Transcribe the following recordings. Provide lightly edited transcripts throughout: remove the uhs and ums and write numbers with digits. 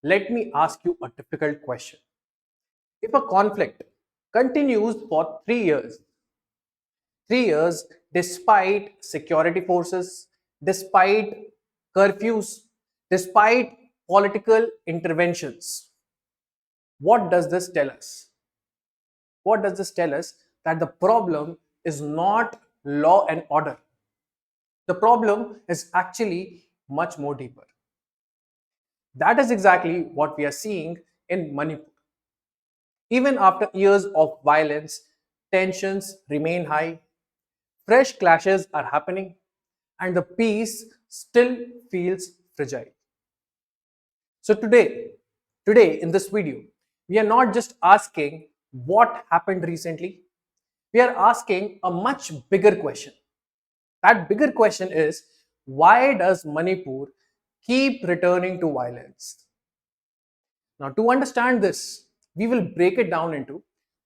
Let me ask you a difficult question. If a conflict continues for 3 years, 3 years despite security forces, despite curfews, despite political interventions, what does this tell us? What does this tell us? That the problem is not law and order. The problem is actually much more deeper. That is exactly what we are seeing in Manipur. Even after years of violence, tensions remain high, fresh clashes are happening, and the peace still feels fragile. So today in this video, we are not just asking what happened recently, we are asking a much bigger question. That bigger question is, why does Manipur keep returning to violence? Now, to understand this, we will break it down into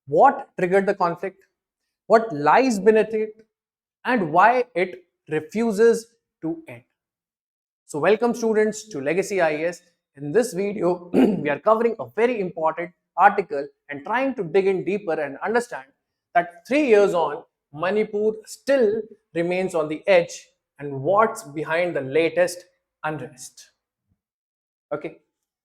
what triggered the conflict, what lies beneath it, and why it refuses to end. So, welcome students to Legacy IAS. In this video, we are covering a very important article and trying to dig in deeper and understand that 3 years on, Manipur still remains on the edge and what's behind the latest unrest. Okay,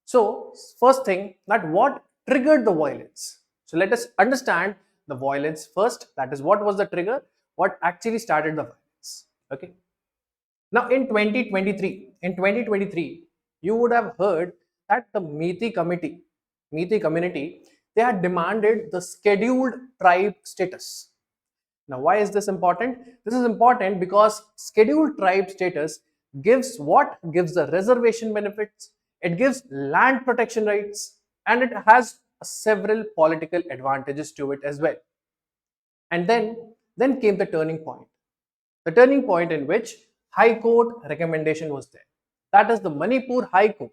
so first thing, that what triggered the violence. So let us understand the violence first. That is, what was the trigger, what actually started the violence. Okay, now in 2023 you would have heard that the Methi community, they had demanded the scheduled tribe status. Now, why is this important? This is important because scheduled tribe status gives what? Gives the reservation benefits, it gives land protection rights, and it has several political advantages to it as well. And then came the turning point. The turning point in which High Court recommendation was there. That is, the Manipur High Court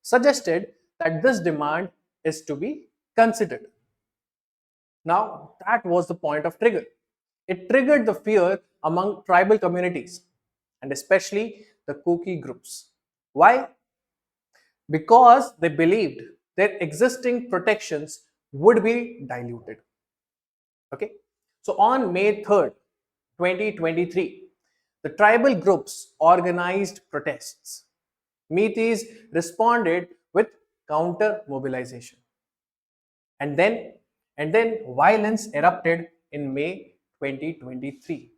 suggested that this demand is to be considered. Now, that was the point of trigger. It triggered the fear among tribal communities and especially the Kuki groups. Why? Because they believed their existing protections would be diluted. Okay. So on May 3rd, 2023, the tribal groups organized protests. Metis responded with counter mobilization. And then violence erupted in May 2023.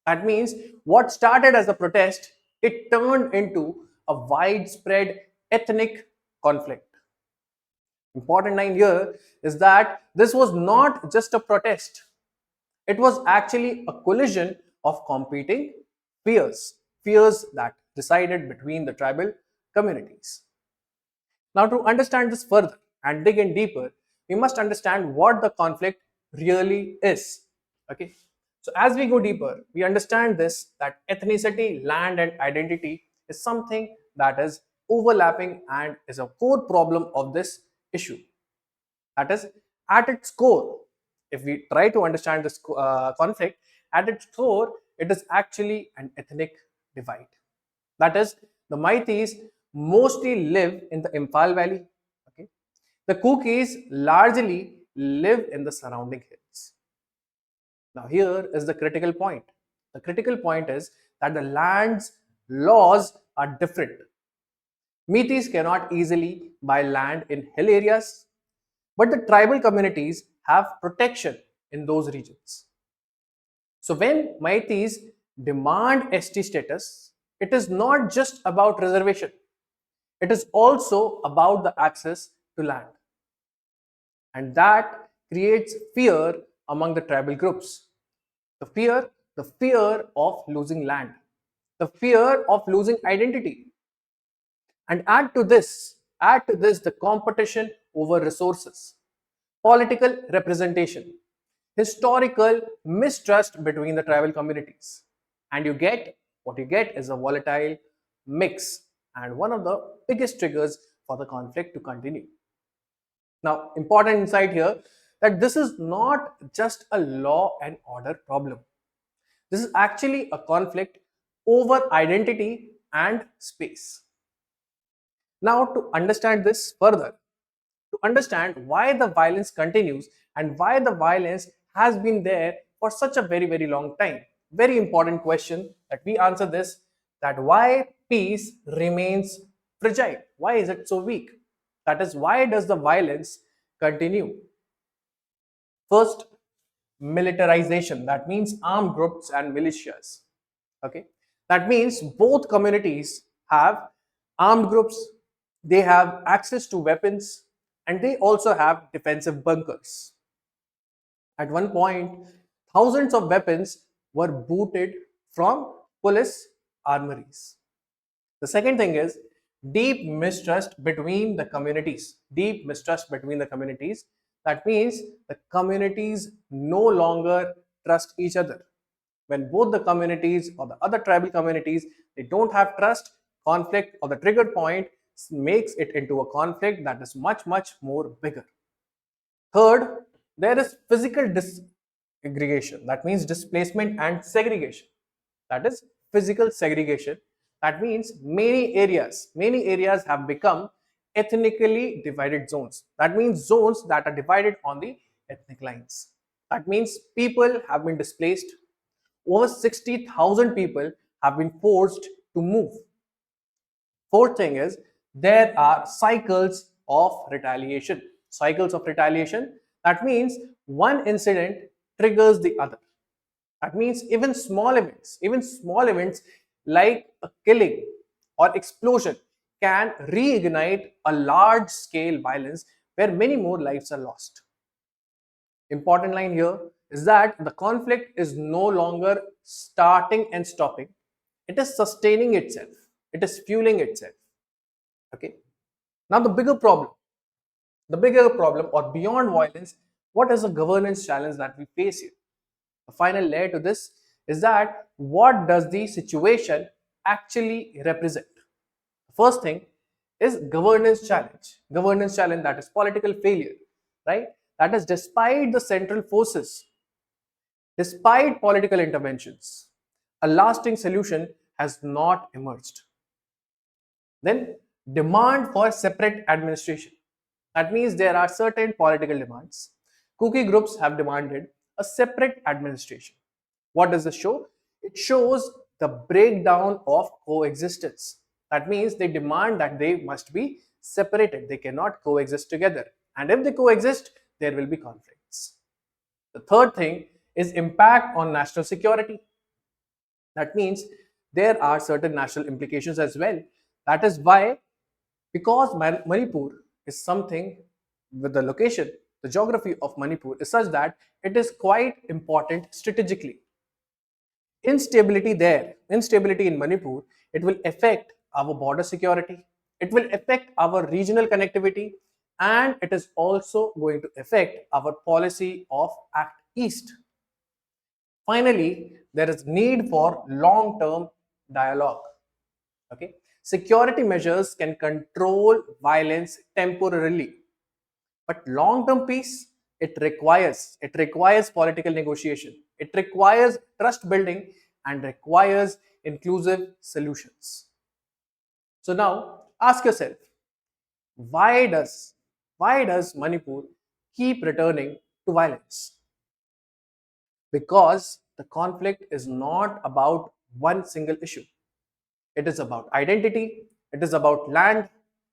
That means what started as a protest, it turned into a widespread ethnic conflict. Important line here is that this was not just a protest, it was actually a collision of competing fears that resided between the tribal communities. Now, to understand this further and dig in deeper, we must understand what the conflict really is. Okay. So, as we go deeper, we understand this, that ethnicity, land, and identity is something that is overlapping and is a core problem of this issue. That is, at its core, if we try to understand this conflict, at its core, it is actually an ethnic divide. That is, the Meiteis mostly live in the Imphal Valley. Okay, the Kukis largely live in the surrounding hills. Now, here is the critical point. The critical point is that the land's laws are different. Metis cannot easily buy land in hill areas, but the tribal communities have protection in those regions. So when Meiteis demand ST status, it is not just about reservation. It is also about the access to land. And that creates fear among the tribal groups. The fear of losing land, the fear of losing identity. And add to this the competition over resources, political representation, historical mistrust between the tribal communities. And what you get is a volatile mix and one of the biggest triggers for the conflict to continue. Now, important insight here, that this is not just a law and order problem. This is actually a conflict over identity and space. Now, to understand this further, to understand why the violence continues and why the violence has been there for such a very, very long time. Very important question that we answer this, that why peace remains fragile? Why is it so weak? That is, why does the violence continue? First, militarization. That means armed groups and militias. Okay, that means both communities have armed groups, they have access to weapons, and they also have defensive bunkers. At one point, thousands of weapons were booted from police armories. The second thing is deep mistrust between the communities. Deep mistrust between the communities. That means the communities no longer trust each other. When both the communities or the other tribal communities, they don't have trust, conflict or the trigger point makes it into a conflict that is much, much more bigger. Third, there is physical disaggregation. That means displacement and segregation. That is physical segregation. That means many areas have become ethnically divided zones. That means zones that are divided on the ethnic lines. That means people have been displaced. Over 60,000 people have been forced to move. Fourth thing is there are cycles of retaliation. Cycles of retaliation. That means one incident triggers the other. That means even small events like a killing or explosion can reignite a large scale violence where many more lives are lost. Important line here is that the conflict is no longer starting and stopping, it is sustaining itself, it is fueling itself. Okay. Now the bigger problem or beyond violence, what is the governance challenge that we face here? The final layer to this is that what does the situation actually represent? The first thing is governance challenge, that is political failure, right? That is, despite the central forces, despite political interventions, a lasting solution has not emerged. Then, demand for separate administration. That means there are certain political demands. Cookie groups have demanded a separate administration. What does this show? It shows the breakdown of coexistence. That means they demand that they must be separated. They cannot coexist together. And if they coexist, there will be conflicts. The third thing is impact on national security. That means there are certain national implications as well. That is why, because Manipur is something with the location, the geography of Manipur is such that it is quite important strategically. Instability in Manipur, it will affect our border security, it will affect our regional connectivity, and it is also going to affect our policy of Act East. Finally, there is need for long-term dialogue. Okay, security measures can control violence temporarily, but long-term peace, it requires political negotiation, it requires trust building, and requires inclusive solutions. So now ask yourself, why does why does Manipur keep returning to violence? Because the conflict is not about one single issue. It is about identity, it is about land,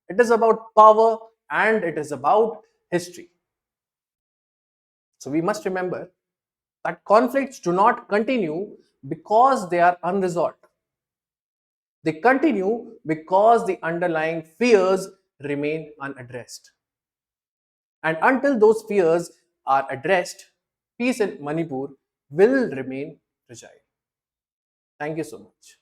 it is about power, and it is about history. So we must remember that conflicts do not continue because they are unresolved. They continue because the underlying fears remain unaddressed. And until those fears are addressed, peace in Manipur will remain fragile. Thank you so much.